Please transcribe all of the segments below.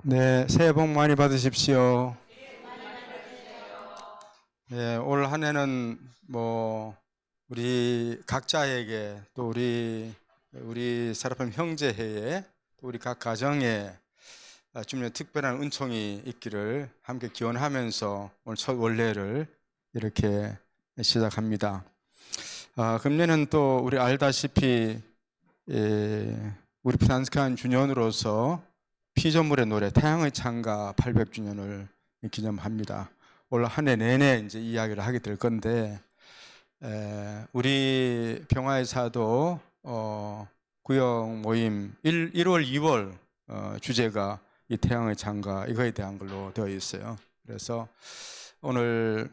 네, 새해 복 많이 받으십시오. 네, 올 한 해는 우리 각자에게 또 우리 사랑하는 형제회에 또 우리 각 가정에 주님의 특별한 은총이 있기를 함께 기원하면서 오늘 첫 원래를 이렇게 시작합니다. 금년은 또 우리 알다시피 우리 프란스칸 주년으로서 피조물의 노래 태양의 창가 800주년을 기념합니다. 올 한 해 내내 이제 이야기를 하게 될 건데 우리 평화의 사도 구역 모임 1월 2월 주제가 이 태양의 창가 이거에 대한 걸로 되어 있어요. 그래서 오늘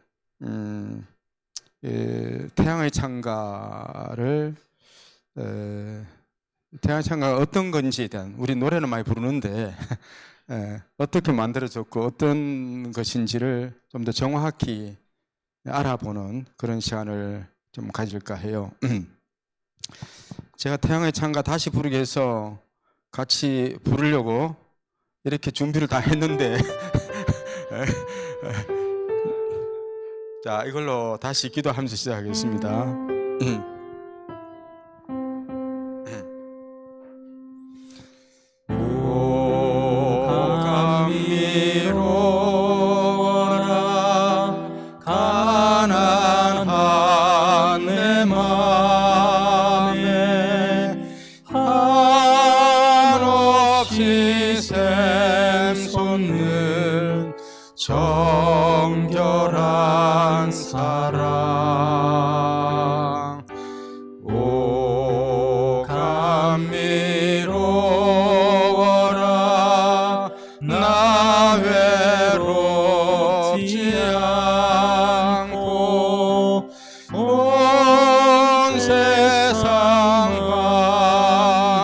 태양의 창가를 태양의 창가가 어떤 건지에 대한, 우리 노래는 많이 부르는데 어떻게 만들어졌고 어떤 것인지를 좀 더 정확히 알아보는 그런 시간을 좀 가질까 해요. 제가 태양의 창가 다시 부르게 해서 같이 부르려고 이렇게 준비를 다 했는데 자, 이걸로 다시 기도하면서 시작하겠습니다. 정결한 사랑 오 감미로워라 나 외롭지 않고 온 세상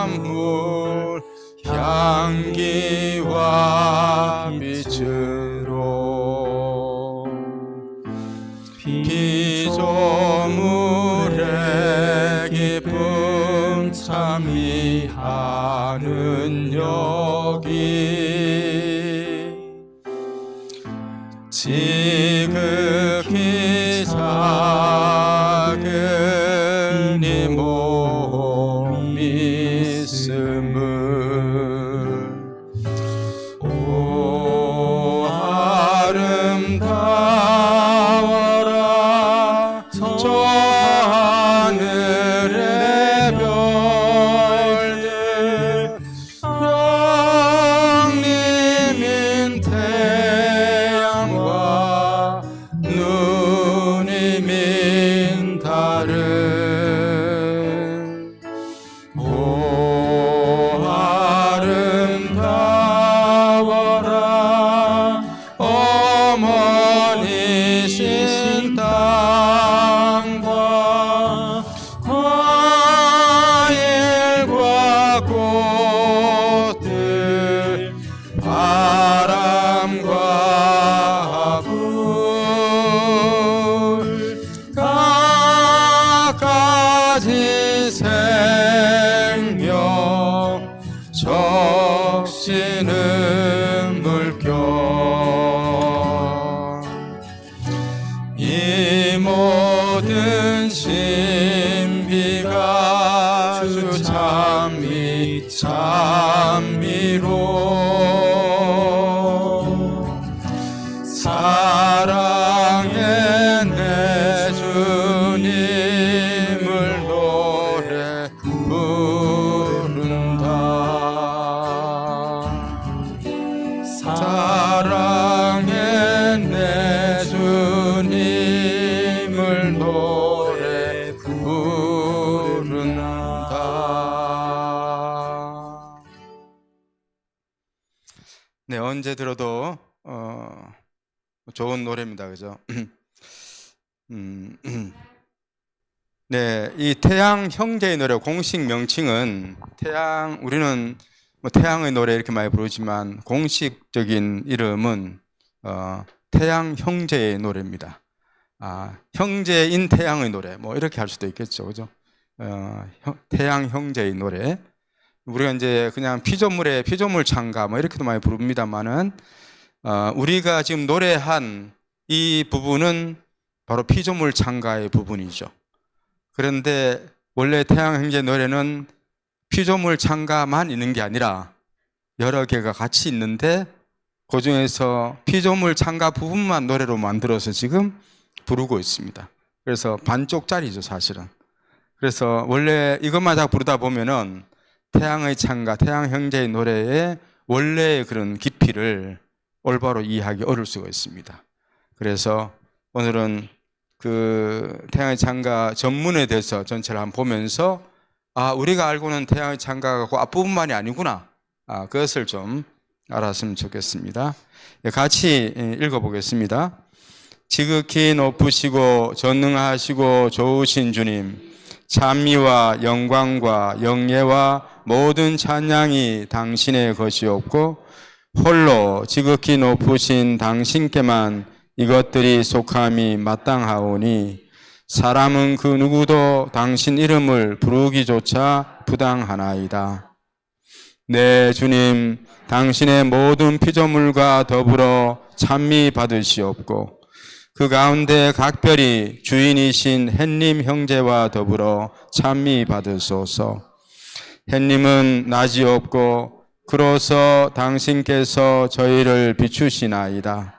만물 향기와 빛으로 피조물의 기쁨 참이 하는 여기 지극히 작은 이 몸 있음을 오 아름다워라 저 하늘의 별들 형님인 태양과 누님인 달은 오 아름다워라 어머니신 땅과 과일과 꽃들 바람과 불 갖가지 생명 적시는 물결 이 모든 신비가 주 찬미 찬미로 사랑의 내 주님을 노래 부른다 사랑의 내 주님을 노래 부른다. 네, 언제 들어도 좋은 노래입니다. 그죠? 네, 이 태양 형제의 노래 공식 명칭은 우리는 태양의 노래 이렇게 많이 부르지만 공식적인 이름은 태양 형제의 노래입니다. 형제인 태양의 노래 이렇게 할 수도 있겠죠. 그죠? 태양 형제의 노래. 우리가 이제 그냥 피조물의 피조물 찬가 뭐 이렇게도 많이 부릅니다만은 우리가 지금 노래한 이 부분은 바로 피조물 찬가의 부분이죠. 그런데 원래 태양형제 노래는 피조물 찬가만 있는 게 아니라 여러 개가 같이 있는데 그 중에서 피조물 찬가 부분만 노래로 만들어서 지금 부르고 있습니다. 그래서 반쪽짜리죠, 사실은. 그래서 원래 이것만 다 부르다 보면은 태양의 찬가, 태양형제의 노래의 원래의 그런 깊이를 올바로 이해하기 어려울 수가 있습니다. 그래서 오늘은 그 태양의 찬가 전문에 대해서 전체를 한번 보면서 우리가 알고는 태양의 찬가가 그 앞부분만이 아니구나. 그것을 좀 알았으면 좋겠습니다. 같이 읽어보겠습니다. 지극히 높으시고 전능하시고 좋으신 주님, 찬미와 영광과 영예와 모든 찬양이 당신의 것이었고 홀로 지극히 높으신 당신께만 이것들이 속함이 마땅하오니 사람은 그 누구도 당신 이름을 부르기조차 부당하나이다. 네, 주님, 당신의 모든 피조물과 더불어 찬미 받으시옵고 그 가운데 각별히 주인이신 햇님 형제와 더불어 찬미 받으소서. 햇님은 낮이 없고 그로서 당신께서 저희를 비추시나이다.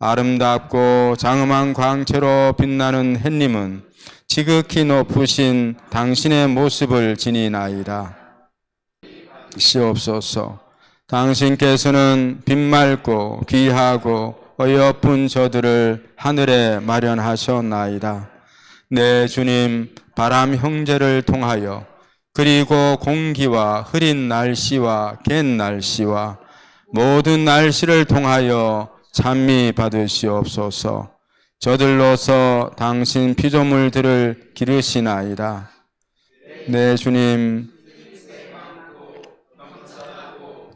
아름답고 장엄한 광채로 빛나는 햇님은 지극히 높으신 당신의 모습을 지니나이다. 시옵소서. 당신께서는 빛맑고 귀하고 어여쁜 저들을 하늘에 마련하셨나이다. 네, 주님, 바람 형제를 통하여 그리고 공기와 흐린 날씨와 갠 날씨와 모든 날씨를 통하여 찬미 받으시옵소서. 저들로서 당신 피조물들을 기르시나이다. 네, 주님,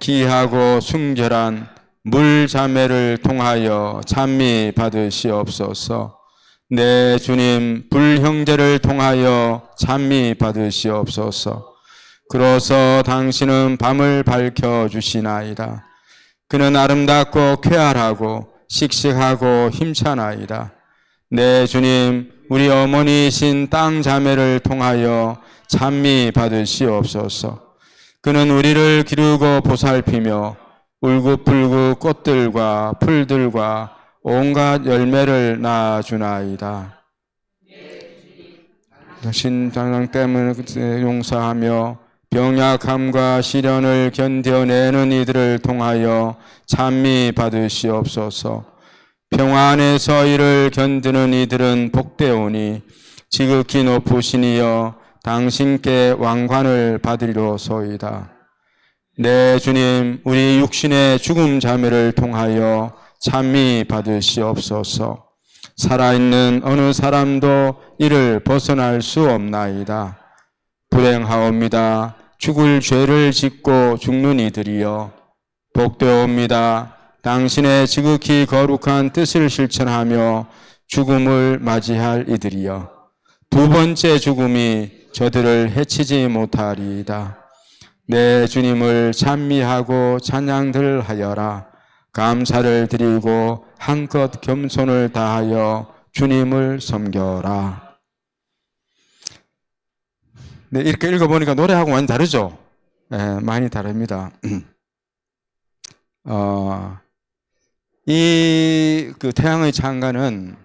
귀하고 순결한 물 자매를 통하여 찬미 받으시옵소서. 네, 주님, 불 형제를 통하여 찬미 받으시옵소서. 그로서 당신은 밤을 밝혀 주시나이다. 그는 아름답고 쾌활하고 씩씩하고 힘차나이다. 네, 주님, 우리 어머니이신 땅 자매를 통하여 찬미 받으시옵소서. 그는 우리를 기르고 보살피며 울긋불긋 꽃들과 풀들과 온갖 열매를 낳아주나이다. 신장랑 때문에 용서하며 병약함과 시련을 견뎌내는 이들을 통하여 찬미 받으시옵소서. 평안에서 이를 견디는 이들은 복되오니 지극히 높으시니여 당신께 왕관을 받으리로소이다. 네, 주님, 우리 육신의 죽음 자매를 통하여 찬미 받으시옵소서. 살아있는 어느 사람도 이를 벗어날 수 없나이다. 불행하옵니다. 죽을 죄를 짓고 죽는 이들이여. 복되옵니다. 당신의 지극히 거룩한 뜻을 실천하며 죽음을 맞이할 이들이여. 두 번째 죽음이 저들을 해치지 못하리이다. 내 주님을 찬미하고 찬양들 하여라. 감사를 드리고 한껏 겸손을 다하여 주님을 섬겨라. 네, 이렇게 읽어보니까 노래하고 많이 다르죠? 네, 많이 다릅니다. 이 태양의 찬가는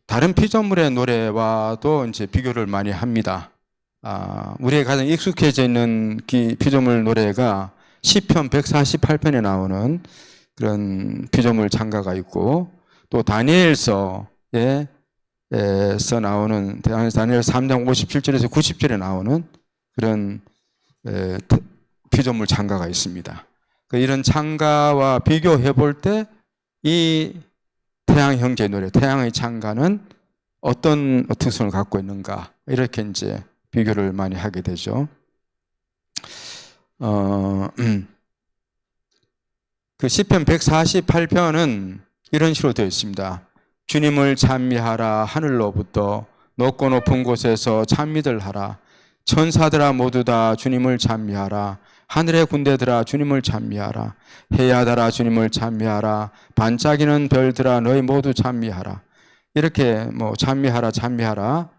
다른 피조물의 노래와도 이제 비교를 많이 합니다. 우리가 가장 익숙해져 있는 피조물 노래가 시편 148편에 나오는 그런 피조물 찬가가 있고, 또 다니엘서에 나오는 다니엘 3장 57절에서 90절에 나오는 그런 피조물 찬가가 있습니다. 이런 찬가와 비교해 볼 때 이 태양 형제 노래, 태양의 찬가는 어떤 특성을 갖고 있는가, 이렇게 이제 비교를 많이 하게 되죠. 그 시편 148편은 이런 식으로 되어 있습니다. 주님을 찬미하라. 하늘로부터 높고 높은 곳에서 찬미들 하라. 천사들아 모두 다 주님을 찬미하라. 하늘의 군대들아 주님을 찬미하라. 해야들아 주님을 찬미하라. 반짝이는 별들아 너희 모두 찬미하라. 이렇게 뭐 찬미하라 찬미하라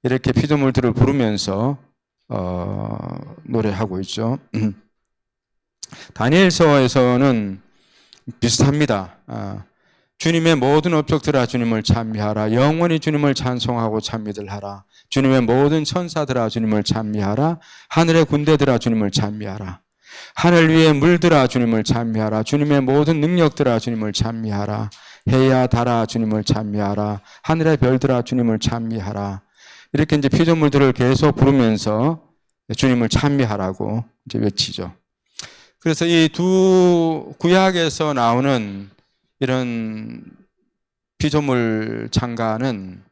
이렇게 피조물들을 부르면서 노래하고 있죠. 다니엘서에서는 비슷합니다. 주님의 모든 업적들아 주님을 찬미하라. 영원히 주님을 찬송하고 찬미들 하라. 주님의 모든 천사들아 주님을 찬미하라. 하늘의 군대들아 주님을 찬미하라. 하늘 위의 물들아 주님을 찬미하라. 주님의 모든 능력들아 주님을 찬미하라. 해야 달아 주님을 찬미하라. 하늘의 별들아 주님을 찬미하라. 이렇게 이제 피조물들을 계속 부르면서 주님을 찬미하라고 이제 외치죠. 그래서 이 두 구약에서 나오는 이런 피조물 찬가는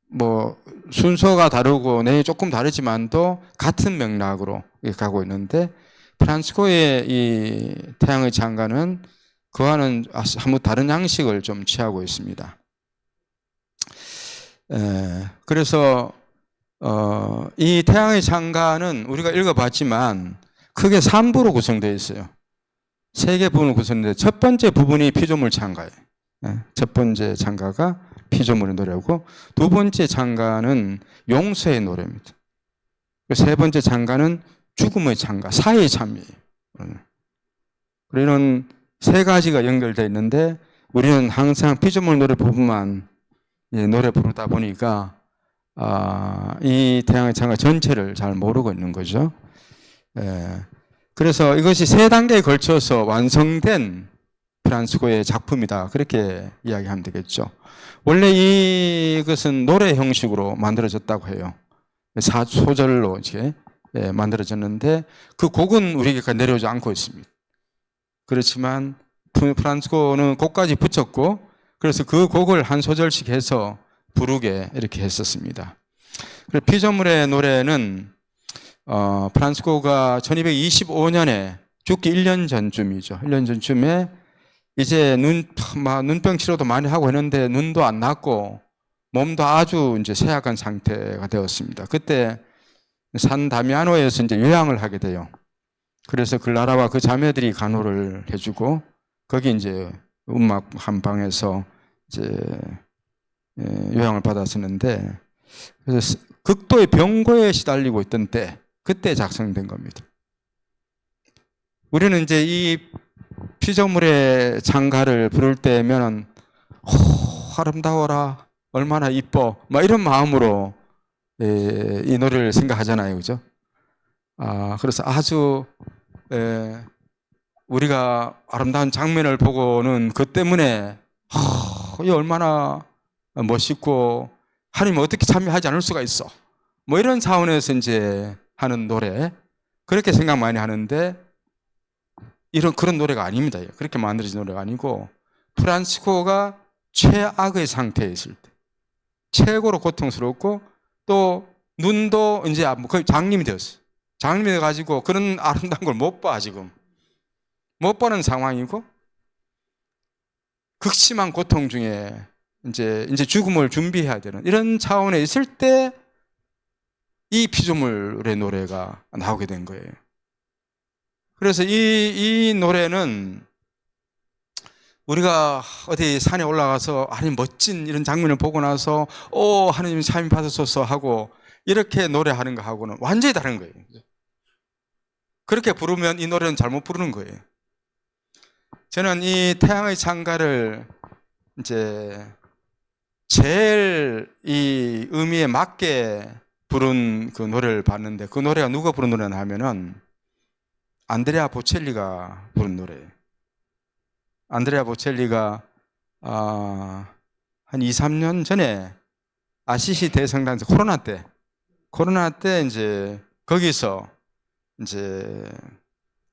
뭐 순서가 다르고 내용이 조금 다르지만도 같은 맥락으로 가고 있는데 프란치스코의 이 태양의 찬가는 그와는 한번 다른 양식을 좀 취하고 있습니다. 그래서 이 태양의 찬가는 우리가 읽어봤지만 크게 3부로 구성되어 있어요. 3개 부분으로 구성되는데 첫 번째 부분이 피조물 찬가예요. 첫 번째 찬가가 피조물의 노래고 두 번째 찬가는 용서의 노래입니다. 세 번째 찬가는 죽음의 찬가, 사회의 찬미예요. 이런 세 가지가 연결되어 있는데 우리는 항상 피조물 노래 부분만 노래 부르다 보니까 이 태양의 찬가 전체를 잘 모르고 있는 거죠. 그래서 이것이 3단계에 걸쳐서 완성된 프란치스코의 작품이다. 그렇게 이야기하면 되겠죠. 원래 이것은 노래 형식으로 만들어졌다고 해요. 소절로 이제 만들어졌는데 그 곡은 우리에게 내려오지 않고 있습니다. 그렇지만 프란치스코는 곡까지 붙였고 그래서 그 곡을 한 소절씩 해서 부르게 이렇게 했었습니다. 그리고 피조물의 노래는 프란치스코가 1225년에 죽기 1년 전쯤이죠. 1년 전쯤에 이제 눈병 치료도 많이 하고 했는데 눈도 안 났고 몸도 아주 이제 쇠약한 상태가 되었습니다. 그때 산 다미아노에서 이제 요양을 하게 돼요. 그래서 그 나라와 그 자매들이 간호를 해주고 거기 이제 음악 한 방에서 이제 요양을 받았었는데 그래서 극도의 병고에 시달리고 있던 때 그때 작성된 겁니다. 우리는 이제 이 피조물의 찬가를 부를 때면 아름다워라 얼마나 이뻐 막 이런 마음으로 이 노래를 생각하잖아요, 그죠? 그래서 아주 우리가 아름다운 장면을 보고는 그 때문에 이 얼마나 멋있고 하나님 어떻게 참여하지 않을 수가 있어 뭐 이런 차원에서 이제 하는 노래 그렇게 생각 많이 하는데 그런 노래가 아닙니다. 그렇게 만들어진 노래가 아니고 프란치스코가 최악의 상태에 있을 때 최고로 고통스럽고 또 눈도 이제 거의 장님이 되었어요. 장님이 돼가지고 그런 아름다운 걸 못 봐 지금 못 보는 상황이고 극심한 고통 중에 이제 죽음을 준비해야 되는 이런 차원에 있을 때 이 피조물의 노래가 나오게 된 거예요. 그래서 이 노래는 우리가 어디 산에 올라가서 하나님 멋진 이런 장면을 보고 나서 하나님 참 받으소서 하고 이렇게 노래하는 거하고는 완전히 다른 거예요. 그렇게 부르면 이 노래는 잘못 부르는 거예요. 저는 이 태양의 찬가를 이제 제일 이 의미에 맞게 부른 그 노래를 봤는데 그 노래가 누가 부른 노래냐 하면은 안드레아 보첼리가 부른 노래예요. 안드레아 보첼리가 한 2, 3년 전에 아시시 대성당에서 코로나 때 이제 거기서 이제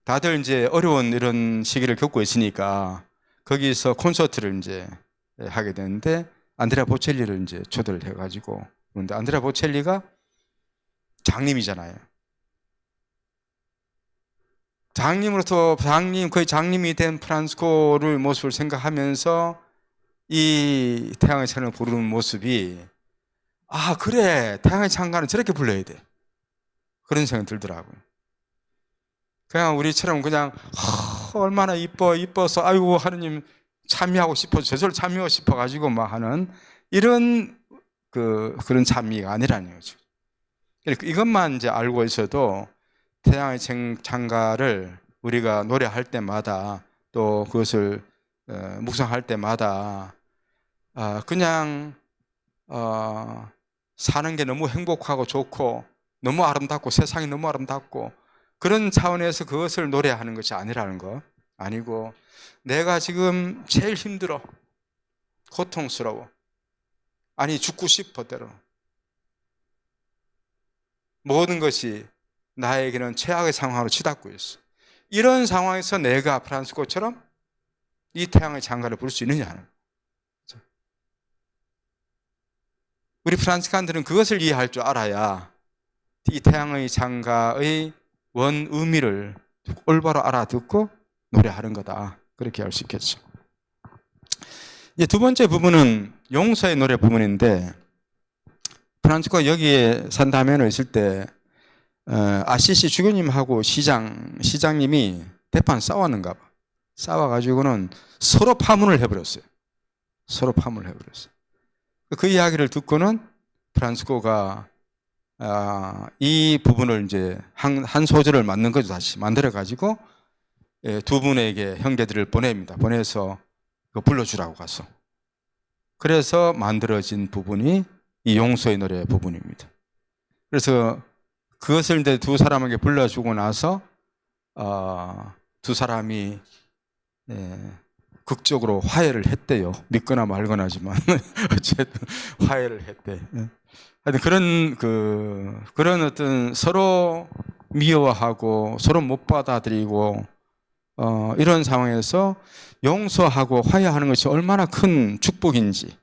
다들 이제 어려운 이런 시기를 겪고 있으니까 거기서 콘서트를 이제 하게 되는데 안드레아 보첼리를 이제 초대를 해가지고 그런데 안드레아 보첼리가 장님이잖아요. 거의 장님이 된 프란치스코를 모습을 생각하면서 이 태양의 찬을 부르는 모습이 아, 그래. 태양의 창가는 저렇게 불러야 돼. 그런 생각이 들더라고요. 그냥 우리처럼 그냥 얼마나 이뻐서 아이고 하느님 참여하고 싶어 저절 참여하고 싶어 가지고 막 하는 이런 그런 찬미가 아니라는 거죠. 그러니까 이것만 이제 알고 있어도 태양의 창가를 우리가 노래할 때마다 또 그것을 묵상할 때마다 그냥 사는 게 너무 행복하고 좋고 너무 아름답고 세상이 너무 아름답고 그런 차원에서 그것을 노래하는 것이 아니라는 거 아니고 내가 지금 제일 힘들어 고통스러워 아니 죽고 싶어 때로 모든 것이 나에게는 최악의 상황으로 치닫고 있어. 이런 상황에서 내가 프란시스코처럼 이 태양의 창가를 부를 수 있느냐는 우리 프란치칸들은 그것을 이해할 줄 알아야 이 태양의 창가의 원 의미를 올바로 알아듣고 노래하는 거다. 그렇게 할 수 있겠죠. 이제 두 번째 부분은 용서의 노래 부분인데 프란치스코가 여기에 산다면에 있을 때 아시시 주교님하고 시장님이 대판 싸웠는가 봐. 싸워가지고는 서로 파문을 해버렸어요. 서로 파문을 해버렸어요. 그 이야기를 듣고는 프란치스코가 이 부분을 이제 한 소절을 만든 거죠. 다시 만들어 가지고 두 분에게 형제들을 보냅니다. 보내서 불러주라고 가서. 그래서 만들어진 부분이 이 용서의 노래 부분입니다. 그래서 그것을 이제 두 사람에게 불러주고 나서 두 사람이 극적으로 화해를 했대요. 믿거나 말거나지만 어쨌든 화해를 했대. 하여튼 그런 어떤 서로 미워하고 서로 못 받아들이고 이런 상황에서 용서하고 화해하는 것이 얼마나 큰 축복인지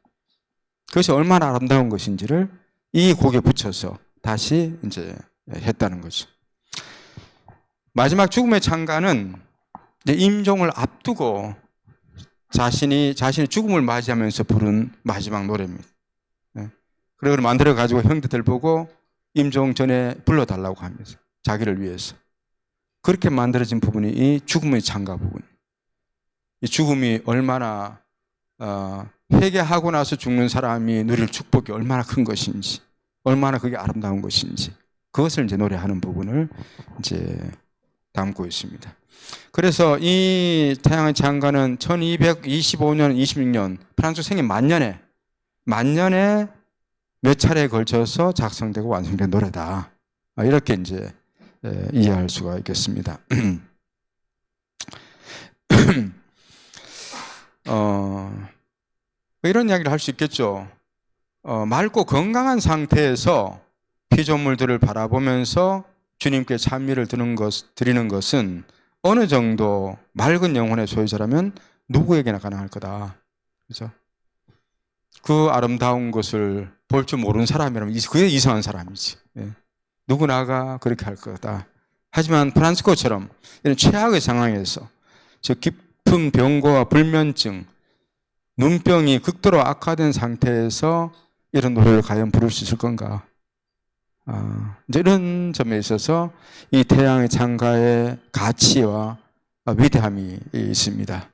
그것이 얼마나 아름다운 것인지를 이 곡에 붙여서 다시 이제 했다는 거죠. 마지막 죽음의 창가는 임종을 앞두고 자신이 죽음을 맞이하면서 부른 마지막 노래입니다. 그걸 만들어 가지고 형제들 보고 임종 전에 불러달라고 하면서 자기를 위해서 그렇게 만들어진 부분이 이 죽음의 창가 부분. 이 죽음이 얼마나 회개하고 나서 죽는 사람이 누릴 축복이 얼마나 큰 것인지, 얼마나 그게 아름다운 것인지 그것을 이제 노래하는 부분을 이제 담고 있습니다. 그래서 이 태양의 창가는 1225년, 26년 프랑스 생일 만년에 몇 차례에 걸쳐서 작성되고 완성된 노래다. 이렇게 이제 이해할 수가 있겠습니다. 이런 이야기를 할 수 있겠죠. 맑고 건강한 상태에서 피조물들을 바라보면서 주님께 찬미를 드리는 것은 어느 정도 맑은 영혼의 소유자라면 누구에게나 가능할 거다. 그죠? 그 아름다운 것을 볼 줄 모르는 사람이라면 그게 이상한 사람이지. 누구나가 그렇게 할 거다. 하지만 프란시스코처럼 이런 최악의 상황에서 저 깊은 병고와 불면증, 눈병이 극도로 악화된 상태에서 이런 노래를 과연 부를 수 있을 건가? 이제 이런 점에 있어서 이 태양의 창가의 가치와 위대함이 있습니다.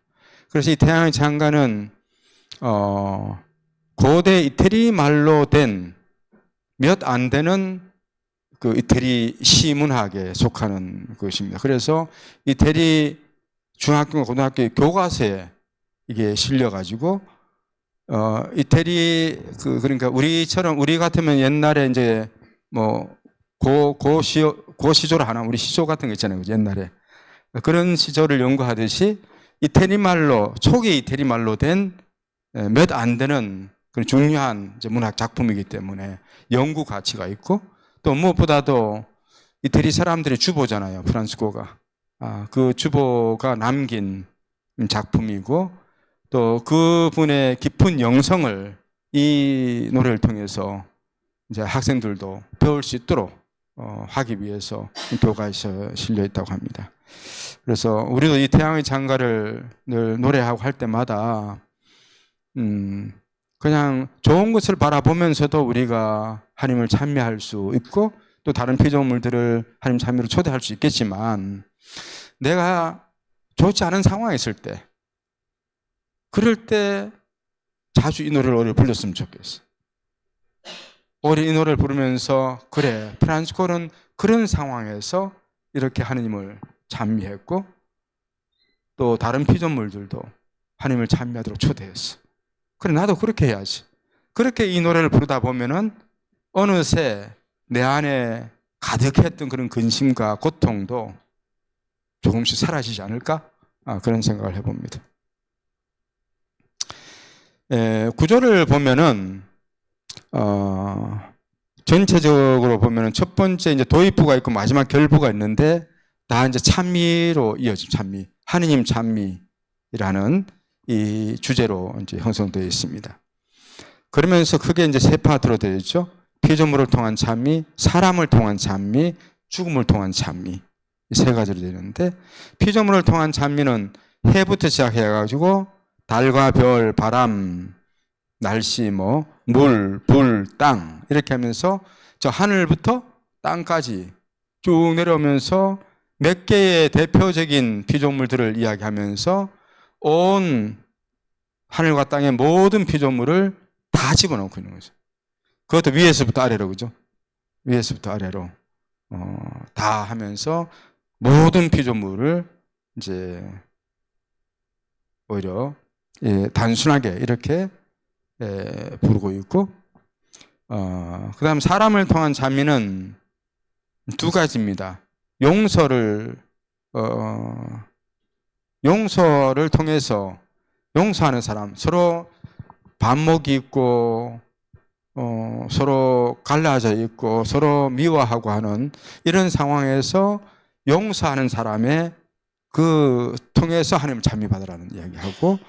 그래서 이 태양의 창가는 고대 이태리 말로 된 몇 안 되는 그 이태리 시문학에 속하는 것입니다. 그래서 이태리 중학교, 고등학교 교과서에 이게 실려가지고 이태리 그러니까 우리 같으면 옛날에 이제 뭐 고시조를 하나 우리 시조 같은 거 있잖아요. 옛날에 그런 시조를 연구하듯이 이태리 말로 초기 이태리 말로 된 몇 안 되는 그런 중요한 이제 문학 작품이기 때문에 연구 가치가 있고 또 무엇보다도 이태리 사람들의 주보잖아요. 프란시스코가 그 주보가 남긴 작품이고 또 그분의 깊은 영성을 이 노래를 통해서 이제 학생들도 배울 수 있도록 하기 위해서 교과서에 실려 있다고 합니다. 그래서 우리도 이 태양의 창가를 늘 노래하고 할 때마다 그냥 좋은 것을 바라보면서도 우리가 하나님을 찬미할 수 있고 또 다른 피조물들을 하나님 찬미로 초대할 수 있겠지만 내가 좋지 않은 상황에 있을 때 그럴 때 자주 이 노래를 오히려 불렀으면 좋겠어. 오히려 이 노래를 부르면서 그래, 프란치스코는 그런 상황에서 이렇게 하나님을 찬미했고 또 다른 피조물들도 하나님을 찬미하도록 초대했어. 그래, 나도 그렇게 해야지. 그렇게 이 노래를 부르다 보면은 어느새 내 안에 가득했던 그런 근심과 고통도 조금씩 사라지지 않을까? 그런 생각을 해봅니다. 구조를 보면은 전체적으로 보면은 첫 번째 이제 도입부가 있고 마지막 결부가 있는데 다 이제 찬미로 이어집 찬미, 하느님 찬미라는 이 주제로 이제 형성되어 있습니다. 그러면서 크게 이제 세 파트로 되어 있죠. 피조물을 통한 찬미, 사람을 통한 찬미, 죽음을 통한 찬미. 이 세 가지로 되는데 피조물을 통한 찬미는 해부터 시작해가지고 달과 별, 바람, 날씨, 물, 불, 땅 이렇게 하면서 저 하늘부터 땅까지 쭉 내려오면서 몇 개의 대표적인 피조물들을 이야기하면서 온 하늘과 땅의 모든 피조물을 다 집어넣고 있는 거죠. 그것도 위에서부터 아래로, 그죠? 위에서부터 아래로 다 하면서 모든 피조물을 이제 오히려 단순하게 이렇게 부르고 있고, 그 다음 사람을 통한 찬미는 두 가지입니다. 용서를 통해서 용서하는 사람, 서로 반목이 있고 서로 갈라져 있고 서로 미워하고 하는 이런 상황에서 용서하는 사람의 그 통해서 하나님 찬미 받으라는 이야기하고,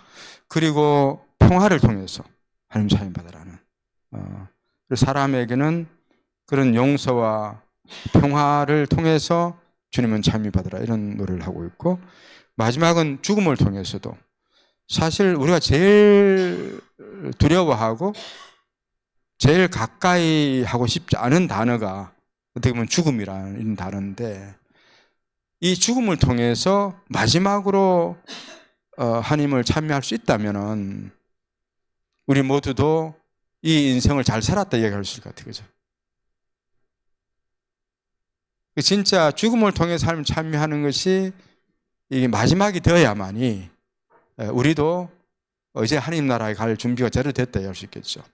그리고 평화를 통해서 하나님 찬미 받으라는 사람에게는 그런 용서와 평화를 통해서 주님은 찬미 받으라 이런 노래를 하고 있고, 마지막은 죽음을 통해서도 사실 우리가 제일 두려워하고 제일 가까이 하고 싶지 않은 단어가 어떻게 보면 죽음이라는 이런 단어인데, 이 죽음을 통해서 마지막으로 하나님을 찬미할 수 있다면은 우리 모두도 이 인생을 잘 살았다 얘기할 수 있을 것 같아요. 그죠? 진짜 죽음을 통해서 하나님을 찬미하는 것이 이게 마지막이 되어야만이 우리도 이제 하나님 나라에 갈 준비가 제대로 됐다 얘기할 수 있겠죠.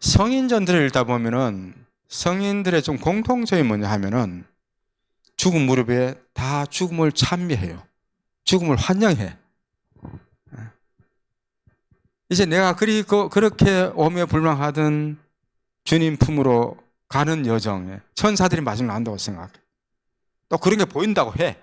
성인전들을 읽다 보면은 성인들의 좀 공통점이 뭐냐 하면은 죽음 무렵에 다 죽음을 찬미해요. 죽음을 환영해. 이제 내가 그렇게 오매불망하던 주님 품으로 가는 여정에 천사들이 마지막에 나온다고 생각해. 또 그런 게 보인다고 해.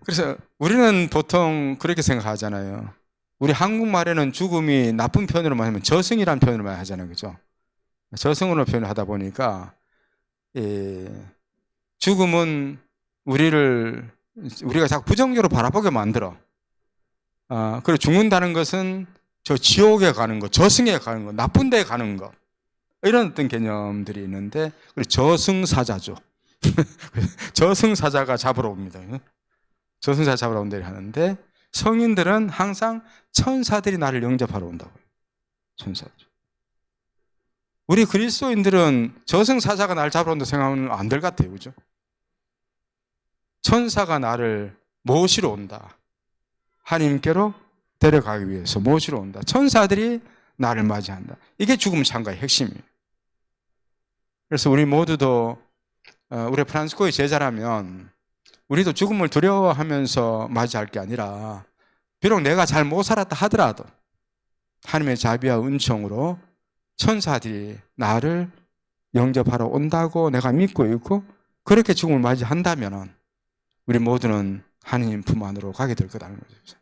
그래서 우리는 보통 그렇게 생각하잖아요. 우리 한국말에는 죽음이 나쁜 표현으로만 하면 저승이라는 표현으로만 하잖아요. 그죠? 저승으로 표현을 하다 보니까 죽음은 우리가 자꾸 부정적으로 바라보게 만들어. 그리고 죽는다는 것은 저 지옥에 가는 것, 저승에 가는 것, 나쁜 데에 가는 것, 이런 어떤 개념들이 있는데, 그리고 저승사자죠. 저승사자가 잡으러 옵니다. 저승사자 잡으러 온다고 하는데, 성인들은 항상 천사들이 나를 영접하러 온다고요. 천사들. 우리 그리스도인들은 저승사자가 나를 잡으러 온다고 생각하면 안 될 것 같아요. 그죠? 천사가 나를 모시러 온다. 하나님께로 데려가기 위해서 모시러 온다. 천사들이 나를 맞이한다. 이게 죽음 찬가의 핵심이에요. 그래서 우리 모두도 우리 프란치스코의 제자라면 우리도 죽음을 두려워하면서 맞이할 게 아니라, 비록 내가 잘 못 살았다 하더라도 하나님의 자비와 은총으로 천사들이 나를 영접하러 온다고 내가 믿고 있고, 그렇게 죽음을 맞이한다면 우리 모두는 하나님 품 안으로 가게 될 거다는 거죠.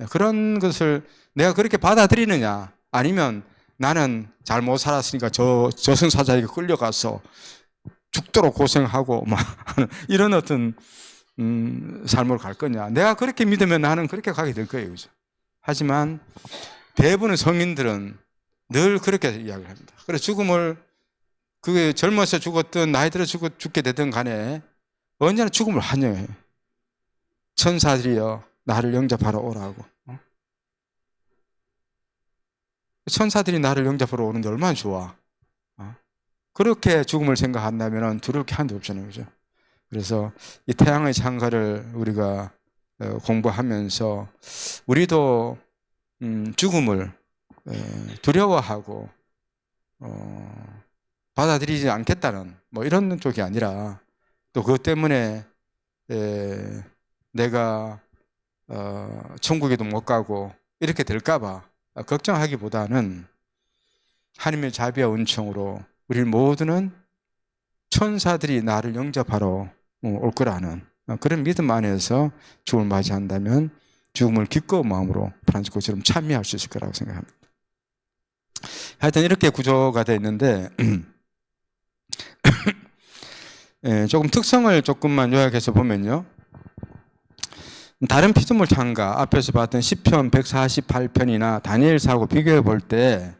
그런 것을 내가 그렇게 받아들이느냐, 아니면 나는 잘 못 살았으니까 저승사자에게 끌려가서 죽도록 고생하고 막 이런 어떤 삶으로 갈 거냐. 내가 그렇게 믿으면 나는 그렇게 가게 될 거예요. 그죠? 하지만 대부분의 성인들은 늘 그렇게 이야기를 합니다. 그래서 죽음을 그 젊어서 죽었든 나이 들어 죽게 되든 간에 언제나 죽음을 환영해요. 천사들이여 나를 영접하러 오라고. 천사들이 나를 영접하러 오는데 얼마나 좋아. 그렇게 죽음을 생각한다면 두려울 게 한도 없잖아요. 그죠? 그래서 이 태양의 창가를 우리가 공부하면서 우리도 죽음을 두려워하고 받아들이지 않겠다는 뭐 이런 쪽이 아니라 또 그것 때문에 내가 천국에도 못 가고 이렇게 될까봐 걱정하기보다는 하나님의 자비와 은총으로 우리 모두는 천사들이 나를 영접하러 올 거라는 그런 믿음 안에서 죽음을 맞이한다면 죽음을 기꺼운 마음으로 프란치스코처럼 참여할 수 있을 거라고 생각합니다. 하여튼 이렇게 구조가 되어 있는데 조금 특성을 조금만 요약해서 보면요. 다른 피조물 창가 앞에서 봤던 시편 148편이나 다니엘서하고 비교해 볼 때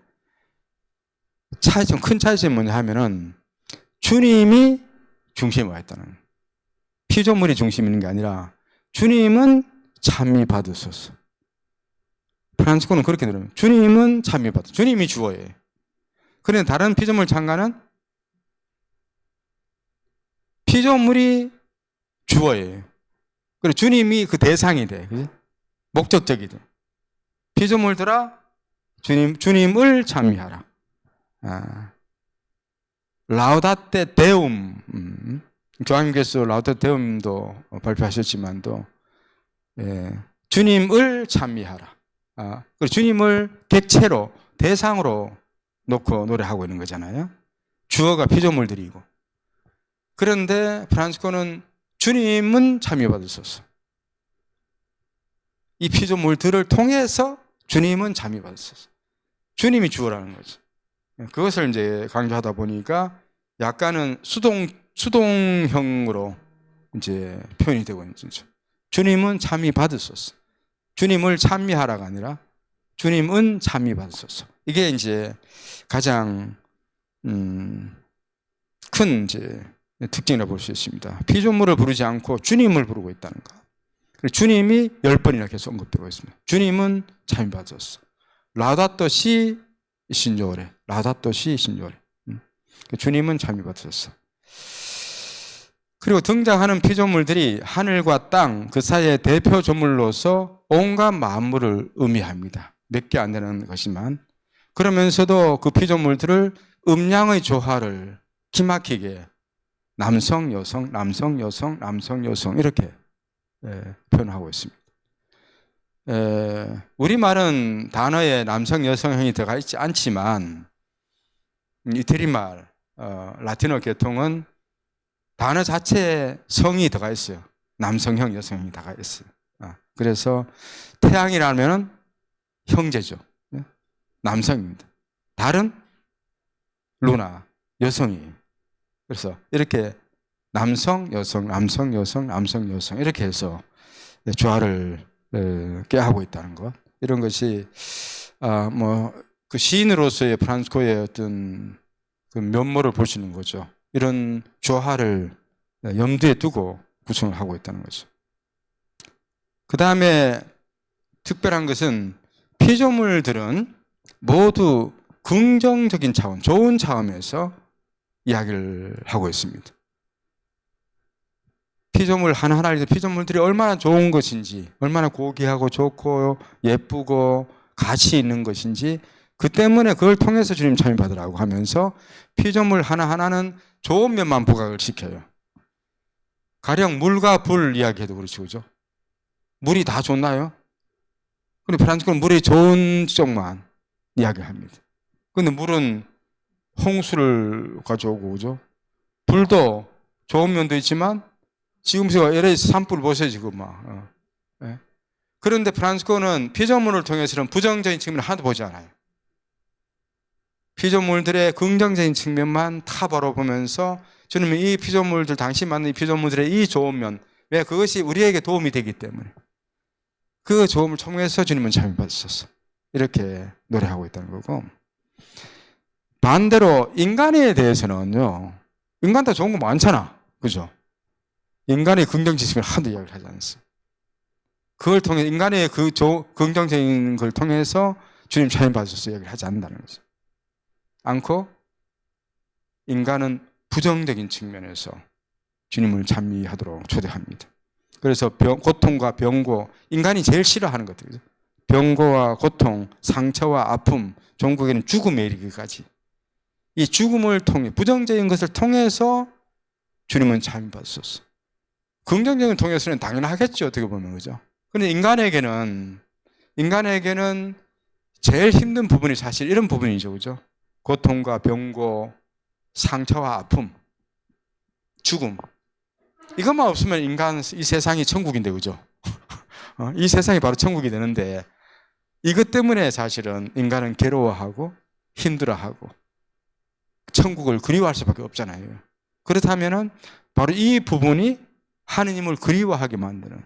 차이점, 큰 차이점이 뭐냐 하면은 주님이 중심에 와 있다는 거예요. 피조물이 중심이 있는 게 아니라 주님은 참미 받으소서. 프란치스코는 그렇게 들어요. 주님은 참미 받으소서. 주님이 주어예요. 그런데 다른 피조물 창가는 피조물이 주어예요. 그리고 주님이 그 대상이 돼. 그치? 목적적이 돼. 피조물들아, 주님을 찬미하라. 라우다테 데움. 교황님께서 라우다테 데움도 발표하셨지만도, 주님을 찬미하라. 그리고 주님을 객체로, 대상으로 놓고 노래하고 있는 거잖아요. 주어가 피조물들이고. 그런데 프란치스코는 주님은 참여받으소서. 이 피조물들을 통해서 주님은 참여받으소서. 주님이 주어라는 거죠. 그것을 이제 강조하다 보니까 약간은 수동형으로 이제 표현이 되고 있는 거죠. 주님은 참여받으소서. 주님을 참여하라가 아니라 주님은 참여받으소서. 이게 이제 가장 큰 이제 특징이라고 볼 수 있습니다. 피조물을 부르지 않고 주님을 부르고 있다는 것. 주님이 10번이나 계속 언급되고 있습니다. 주님은 참여받으소서. 라다또 시 신조어래. 라다또 시 신조어래. 주님은 참여받으소서. 그리고 등장하는 피조물들이 하늘과 땅 그 사이의 대표 조물로서 온갖 만물을 의미합니다. 몇 개 안 되는 것이지만 그러면서도 그 피조물들을 음양의 조화를 기막히게 남성, 여성, 남성, 여성, 남성, 여성 이렇게 표현하고 있습니다. 우리말은 단어에 남성, 여성형이 들어가 있지 않지만 이태리말, 라틴어 계통은 단어 자체에 성이 들어가 있어요. 남성형, 여성형이 들어가 있어요. 그래서 태양이라면 형제죠. 남성입니다. 달은 루나, 여성이에요. 그래서 이렇게 남성, 여성, 남성, 여성, 남성, 여성 이렇게 해서 조화를 꾀하고 있다는 것. 이런 것이 그 시인으로서의 프란치스코의 어떤 그 면모를 볼 수 있는 거죠. 이런 조화를 염두에 두고 구성을 하고 있다는 거죠. 그 다음에 특별한 것은 피조물들은 모두 긍정적인 차원, 좋은 차원에서 이야기를 하고 있습니다. 피조물 하나하나 피조물들이 얼마나 좋은 것인지, 얼마나 고귀하고 좋고 예쁘고 가치 있는 것인지 그 때문에 그걸 통해서 주님 참여받으라고 하면서 피조물 하나하나는 좋은 면만 부각을 시켜요. 가령 물과 불 이야기해도 그렇죠. 그죠? 물이 다 좋나요? 근데 프란치스코는 물이 좋은 쪽만 이야기합니다. 근데 물은 홍수를 가져오고, 그죠? 불도 좋은 면도 있지만, 지금 제가 LA 산불 보세요, 지금 막. 그런데 프란치스코는 피조물을 통해서는 부정적인 측면을 하나도 보지 않아요. 피조물들의 긍정적인 측면만 다 바라보면서 주님은 이 피조물들, 당신 만든 이 피조물들의 이 좋은 면, 왜 그것이 우리에게 도움이 되기 때문에. 그 조음을 통해서 주님은 참여 받으셨어. 이렇게 노래하고 있다는 거고. 반대로 인간에 대해서는요, 인간 다 좋은 거 많잖아. 그죠? 인간의 긍정지심을 하도 이야기를 하지 않습니다. 그걸 통해, 인간의 긍정적인 걸 통해서 주님 참여 받으셨어 이야기를 하지 않는다는 거죠. 않고, 인간은 부정적인 측면에서 주님을 찬미하도록 초대합니다. 그래서 고통과 병고, 인간이 제일 싫어하는 것들이죠. 병고와 고통, 상처와 아픔, 종국에는 죽음에 이르기까지 이 죽음을 통해, 부정적인 것을 통해서 주님은 참여받으셨어. 긍정적인 통해서는 당연하겠죠, 어떻게 보면. 그죠? 근데 인간에게는 제일 힘든 부분이 사실 이런 부분이죠. 그죠? 고통과 병고, 상처와 아픔, 죽음. 이것만 없으면 이 세상이 천국인데, 그죠? 이 세상이 바로 천국이 되는데, 이것 때문에 사실은 인간은 괴로워하고 힘들어하고 천국을 그리워할 수밖에 없잖아요. 그렇다면은 바로 이 부분이 하느님을 그리워하게 만드는,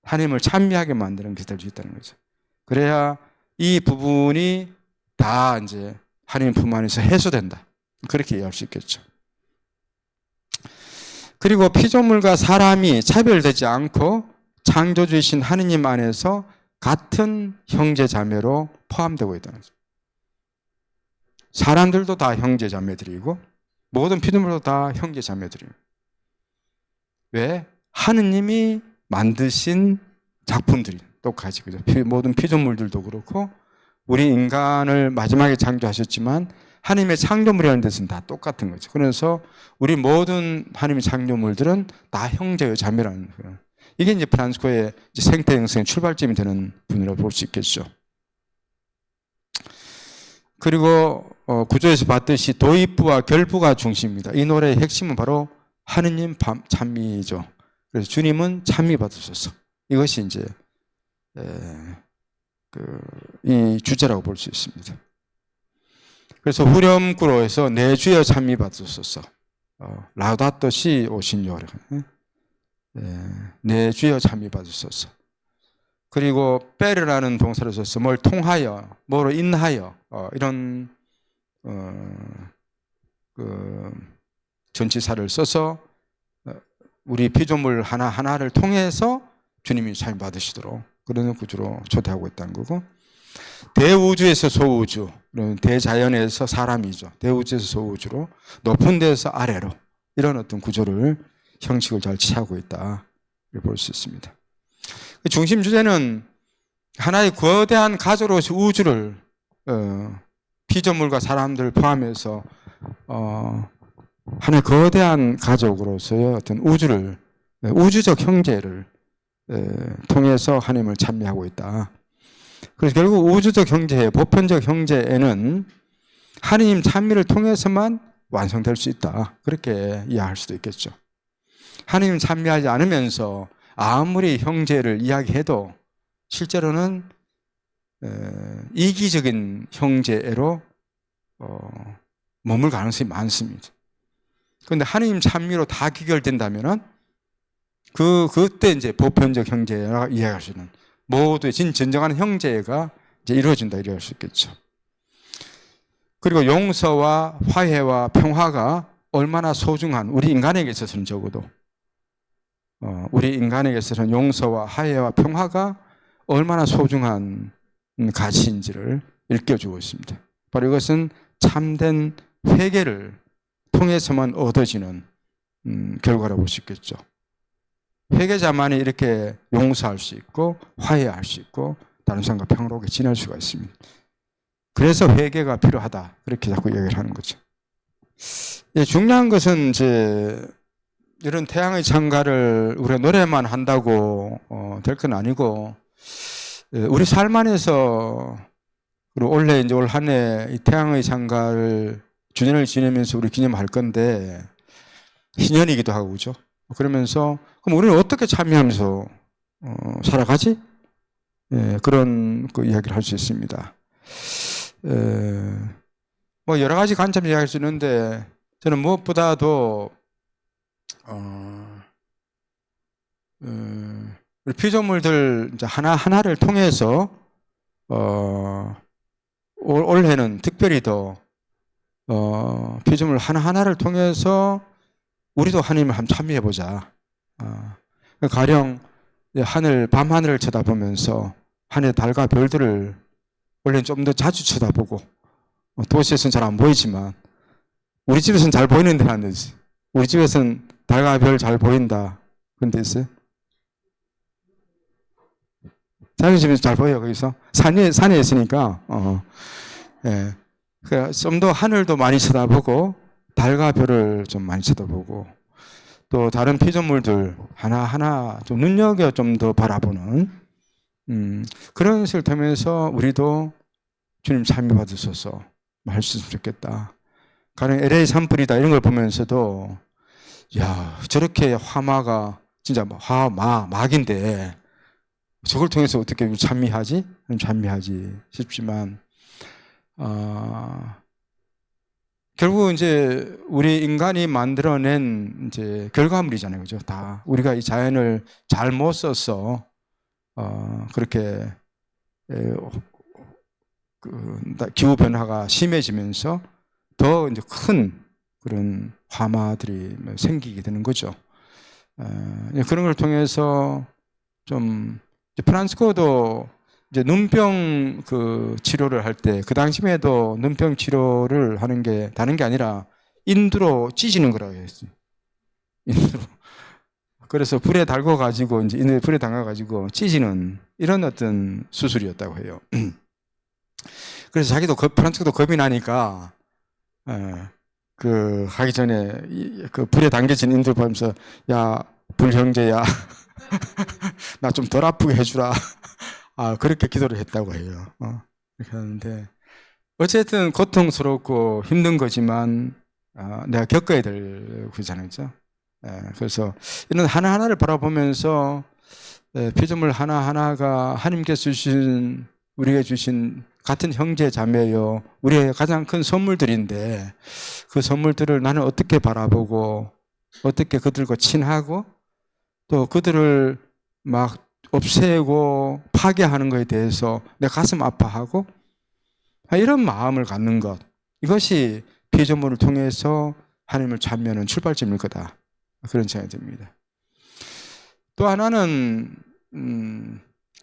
하느님을 찬미하게 만드는 것이 될 수 있다는 거죠. 그래야 이 부분이 다 이제 하느님 품 안에서 해소된다. 그렇게 이해할 수 있겠죠. 그리고 피조물과 사람이 차별되지 않고 창조주이신 하느님 안에서 같은 형제 자매로 포함되고 있다는 거죠. 사람들도 다 형제 자매들이고 모든 피조물도 다 형제 자매들이에요. 왜? 하느님이 만드신 작품들이 똑같이, 그죠? 모든 피조물들도 그렇고 우리 인간을 마지막에 창조하셨지만 하나님의 창조물이라는 데서는 다 똑같은 거죠. 그래서 우리 모든 하나님의 창조물들은 다 형제요 자매라는 거예요. 이게 이제 프란스코의 생태 형성의 출발점이 되는 분이라고 볼 수 있겠죠. 그리고 구조에서 봤듯이 도입부와 결부가 중심입니다. 이 노래의 핵심은 바로 하느님 찬미죠. 그래서 주님은 찬미 받으셔서 이것이 이제 이 주제라고 볼 수 있습니다. 그래서 후렴구로에서 내 주여 찬미 받으소서, 라우다토 시 오시뇨, 내 주여 찬미 받으소서. 그리고 빼르라는 동사를 써서 뭘 통하여, 뭐로 인하여, 이런 전치사를 써서 우리 피조물 하나하나를 통해서 주님이 찬미 받으시도록 그런 구조로 초대하고 있다는 거고, 대우주에서 소우주, 대자연에서 사람이죠. 대우주에서 소우주로, 높은 데서 아래로, 이런 어떤 구조를, 형식을 잘 취하고 있다 볼 수 있습니다. 중심 주제는 하나의 거대한 가족으로서 우주를 피조물과 사람들을 포함해서 하나의 거대한 가족으로서의 어떤 우주를, 우주적 형제를 통해서 하나님을 찬미하고 있다. 그래서 결국 우주적 형제, 보편적 형제에는 하나님 찬미를 통해서만 완성될 수 있다. 그렇게 이해할 수도 있겠죠. 하나님 찬미하지 않으면서 아무리 형제를 이야기해도 실제로는 이기적인 형제로 머물 가능성이 많습니다. 그런데 하나님 찬미로 다 귀결된다면은 그때 이제 보편적 형제라 이해할 수 있는 모두의 진정한 형제가 이제 이루어진다 이렇게 할 수 있겠죠. 그리고 용서와 화해와 평화가 얼마나 소중한, 우리 인간에게 있어서는 적어도 우리 인간에게 있어서는 용서와 화해와 평화가 얼마나 소중한 가치인지를 일깨워주고 있습니다. 바로 이것은 참된 회개를 통해서만 얻어지는 결과라고 볼 수 있겠죠. 회개자만이 이렇게 용서할 수 있고 화해할 수 있고 다른 사람과 평화롭게 지낼 수가 있습니다. 그래서 회개가 필요하다, 그렇게 자꾸 얘기를 하는 거죠. 중요한 것은 이제 이런 태양의 창가를 우리가 노래만 한다고 될 건 아니고, 우리 삶 안에서, 그리고 올해 이제 올 한 해 이 태양의 창가를 주년을 지내면서 우리 기념할 건데, 희년이기도 하고, 그죠? 그러면서, 그럼 우리는 어떻게 참여하면서 살아가지? 그런 이야기를 할 수 있습니다. 뭐 여러 가지 관점 이야기할 수 있는데, 저는 무엇보다도 우리 피조물들 이제 하나하나를 통해서 올해는 특별히 더 피조물 하나하나를 통해서 우리도 하나님을 한번 참여해보자. 가령 밤하늘을 쳐다보면서 하늘의 달과 별들을 원래는 좀 더 자주 쳐다보고, 도시에서는 잘 안 보이지만 우리 집에서는 잘 보이는 데는 안 되지. 우리 집에서는 달과 별 잘 보인다. 그런 데 있어요? 자기 집에서 잘 보여요. 거기서 산에 있으니까 예. 좀 더 하늘도 많이 쳐다보고 달과 별을 좀 많이 쳐다보고 또 다른 피조물들 하나하나 좀 눈여겨 좀 더 바라보는 그런 것을 통해서 우리도 주님 참여 받으소서 할 수 있으면 좋겠다. 가령 LA 산불이다 이런 걸 보면서도 야 저렇게 화마가 진짜 막인데 저걸 통해서 어떻게 찬미하지 싶지만 결국 이제 우리 인간이 만들어낸 이제 결과물이잖아요, 그죠? 다 우리가 이 자연을 잘못 써서 그렇게 기후 변화가 심해지면서 더 이제 큰 그런 화마들이 생기게 되는 거죠. 그런 걸 통해서 좀 프란치스코도 이제 눈병 그 치료를 할 때 그 당시에도 눈병 치료를 하는 게 다른 게 아니라 인두로 찢는 거라고 했어요. 인두로. 그래서 불에 달궈 가지고 이제 불에 담가 가지고 찢는 이런 어떤 수술이었다고 해요. 그래서 자기도 프란치스코도 겁이 나니까 그 하기 전에 그 불에 담겨진 인두를 보면서 야 불형제야 나 좀 덜 아프게 해주라. 그렇게 기도를 했다고 해요. 그렇게 하는데, 어쨌든 고통스럽고 힘든 거지만, 내가 겪어야 될 거잖아요. 그죠? 그래서 이런 하나하나를 바라보면서, 피조물 하나하나가 하나님께서 주신, 우리에게 주신 같은 형제 자매요. 우리의 가장 큰 선물들인데, 그 선물들을 나는 어떻게 바라보고, 어떻게 그들과 친하고, 또 그들을 막 없애고 파괴하는 것에 대해서 내 가슴 아파하고 이런 마음을 갖는 것, 이것이 피조물을 통해서 하나님을 찬미하는 출발점일 거다, 그런 생각이 듭니다. 또 하나는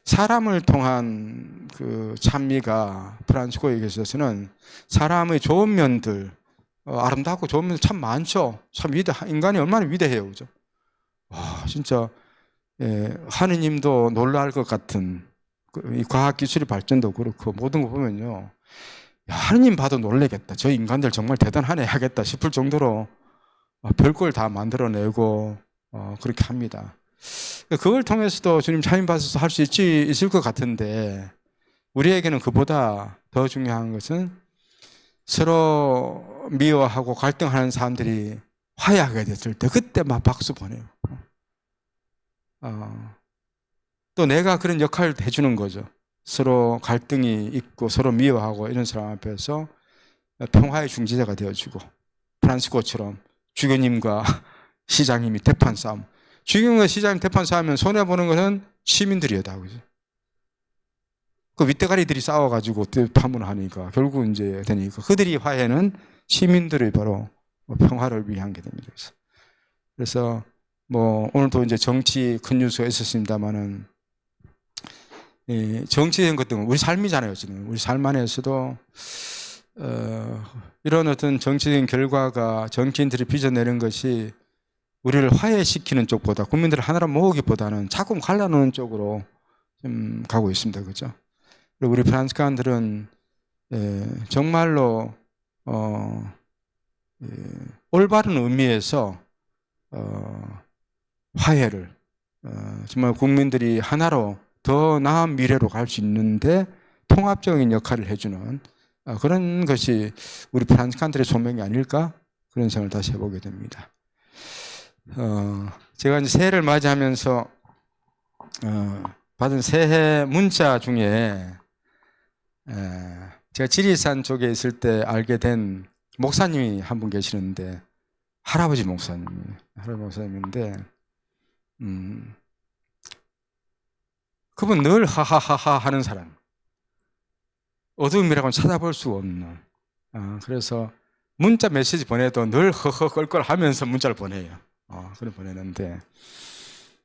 사람을 통한 그 찬미가 프란치스코에 있어서는 사람의 좋은 면들, 아름답고 좋은 면들 참 많죠. 참 인간이 얼마나 위대해요, 그죠? 와, 진짜 하느님도 놀랄 것 같은 이 과학기술의 발전도 그렇고 모든 거 보면요, 야, 하느님 봐도 놀래겠다, 저 인간들 정말 대단하네 하겠다 싶을 정도로 별걸 다 만들어내고 그렇게 합니다. 그걸 통해서도 주님 참임 받아서 할 수 있을 것 같은데, 우리에게는 그보다 더 중요한 것은 서로 미워하고 갈등하는 사람들이 화해하게 됐을 때 그때 막 박수 보내요. 또 내가 그런 역할을 해주는 거죠. 서로 갈등이 있고 서로 미워하고 이런 사람 앞에서 평화의 중재자가 되어주고, 프란치스코처럼 주교님과 시장님이 대판 싸움, 주교님과 시장님 대판 싸우면 손해보는 것은 시민들이다, 그죠? 그 윗대가리들이 싸워가지고 파문하니까 결국 이제 되니까 그들이 화해는 시민들이 바로 평화를 위한 게 됩니다. 그래서 뭐 오늘도 이제 정치 큰 뉴스가 있었습니다만은, 정치적인 것들은 우리 삶이잖아요. 지금 우리 삶 안에서도 이런 어떤 정치적인 결과가 정치인들이 빚어내는 것이 우리를 화해시키는 쪽보다, 국민들을 하나로 모으기보다는 자꾸 갈라놓는 쪽으로 좀 가고 있습니다. 그죠? 그리고 우리 프란치스칸들은 정말로 올바른 의미에서 화해를, 정말 국민들이 하나로 더 나은 미래로 갈 수 있는데 통합적인 역할을 해주는 그런 것이 우리 프란치스칸들의 소명이 아닐까, 그런 생각을 다시 해보게 됩니다. 제가 이제 새해를 맞이하면서 받은 새해 문자 중에 제가 지리산 쪽에 있을 때 알게 된 목사님이 한 분 계시는데, 할아버지 목사님인데 그분 늘 하하하하 하는 사람. 어둠이라고는 찾아볼 수 없는. 그래서 문자 메시지 보내도 늘 허허걸걸 하면서 문자를 보내요. 그걸 보내는데,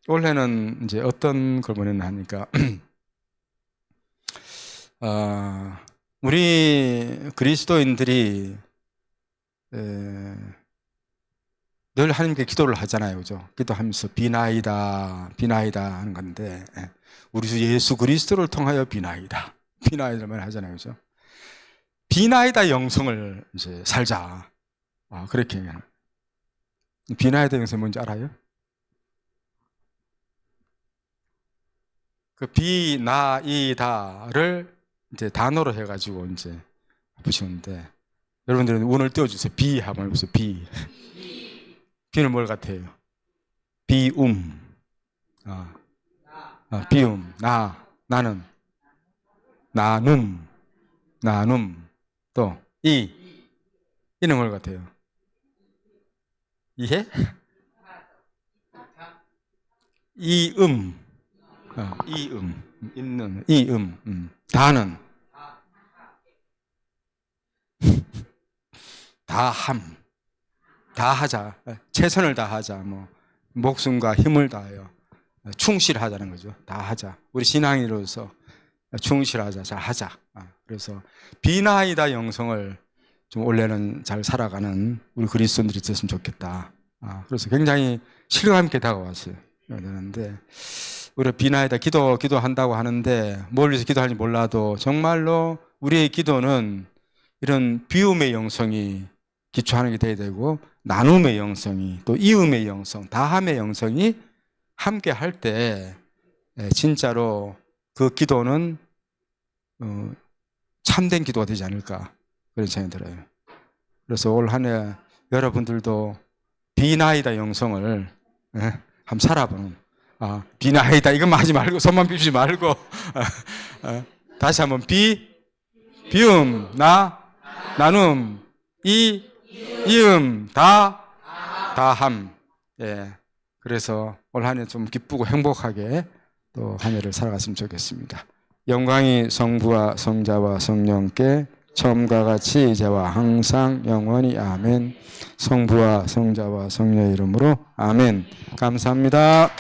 원래는 이제 어떤 걸 보냈나 하니까, 우리 그리스도인들이 늘 하나님께 기도를 하잖아요. 그죠? 기도하면서 비나이다, 비나이다 하는 건데, 우리 주 예수 그리스도를 통하여 비나이다. 비나이다만 하잖아요. 그죠? 비나이다 영성을 이제 살자. 그렇게 얘기하는. 비나이다 영성이 뭔지 알아요? 그 비나이다를 이제 단어로 해가지고 이제 붙이는데, 여러분들은 운을 띄워주세요. 비 하면 무슨 비. 비는 뭘 같아요? 비움. 비움. 나는. 나눔. 또, 이는 뭘 같아요? 이해? 이음. 있는. 다는. 다함. 다하자. 최선을 다하자. 목숨과 힘을 다하여 충실하자는 거죠. 다하자. 우리 신앙인으로서 충실하자. 잘 하자. 그래서 비나이다 영성을 좀 원래는 잘 살아가는 우리 그리스도인들이 있었으면 좋겠다. 그래서 굉장히 실감 있게 다가왔어요. 그런데 우리가 비나이다 기도한다고 하는데 뭘 위해서 기도하는지 몰라도 정말로 우리의 기도는 이런 비움의 영성이 기초하는 게 돼야 되고, 나눔의 영성이, 또 이음의 영성, 다함의 영성이 함께 할 때 진짜로 그 기도는 참된 기도가 되지 않을까, 그런 생각이 들어요. 그래서 올 한 해 여러분들도 비나이다 영성을 한번 살아보는, 비나이다 이것만 하지 말고, 손만 비비지 말고 다시 한번 비움, 나눔, 이음, 다함. 그래서 올 한 해 좀 기쁘고 행복하게 또 한 해를 살아갔으면 좋겠습니다. 영광이 성부와 성자와 성령께 처음과 같이 이제와 항상 영원히 아멘. 성부와 성자와 성령의 이름으로 아멘. 감사합니다.